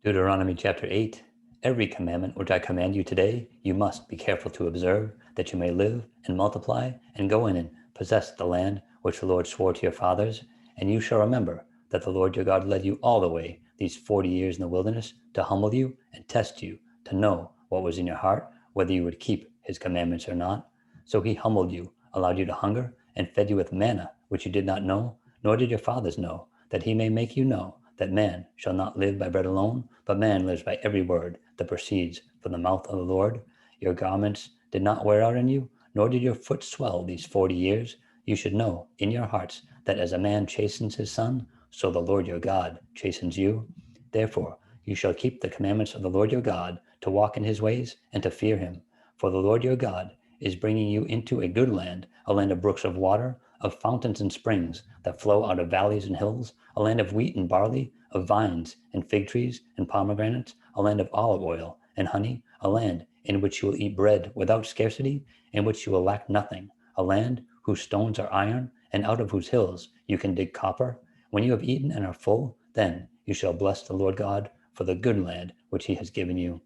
Deuteronomy chapter 8. Every commandment which I command you today, you must be careful to observe, that you may live and multiply and go in and possess the land which the Lord swore to your fathers. And you shall remember that the Lord your God led you all the way these 40 years in the wilderness to humble you and test you, to know what was in your heart, whether you would keep his commandments or not. So he humbled you, allowed you to hunger, and fed you with manna, which you did not know, nor did your fathers know, that he may make you know that man shall not live by bread alone, but man lives by every word that proceeds from the mouth of the Lord. Your garments did not wear out on you, nor did your foot swell these 40 years. You should know in your hearts that as a man chastens his son, so the Lord your God chastens you. Therefore, you shall keep the commandments of the Lord your God, to walk in his ways and to fear him. For the Lord your God is bringing you into a good land, a land of brooks of water, of fountains and springs that flow out of valleys and hills, a land of wheat and barley, of vines and fig trees and pomegranates, a land of olive oil and honey, a land in which you will eat bread without scarcity, in which you will lack nothing, a land whose stones are iron, and out of whose hills you can dig copper. When you have eaten and are full, then you shall bless the Lord God for the good land which he has given you.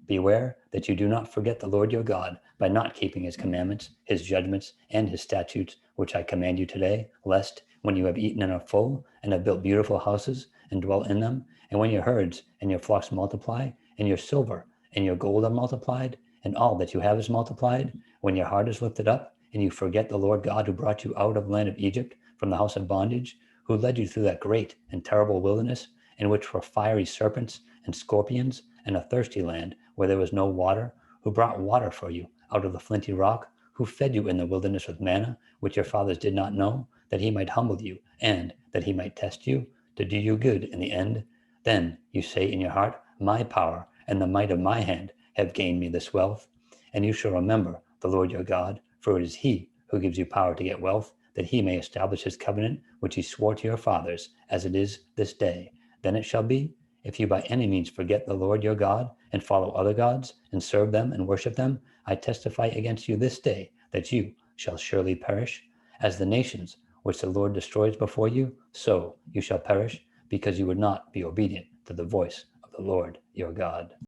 Beware that you do not forget the Lord your God by not keeping his commandments, his judgments, and his statutes, which I command you today, lest, when you have eaten and are full, and have built beautiful houses, and dwell in them, and when your herds and your flocks multiply, and your silver and your gold are multiplied, and all that you have is multiplied, when your heart is lifted up, and you forget the Lord God who brought you out of the land of Egypt, from the house of bondage, who led you through that great and terrible wilderness, in which were fiery serpents and scorpions, and a thirsty land where there was no water, who brought water for you out of the flinty rock, who fed you in the wilderness with manna, which your fathers did not know, that he might humble you, and that he might test you, to do you good in the end. Then you say in your heart, my power and the might of my hand have gained me this wealth. And you shall remember the Lord your God, for it is he who gives you power to get wealth, that he may establish his covenant, which he swore to your fathers, as it is this day. Then it shall be, if you by any means forget the Lord your God, and follow other gods, and serve them and worship them, I testify against you this day that you shall surely perish. As the nations which the Lord destroys before you, so you shall perish, because you would not be obedient to the voice of the Lord your God.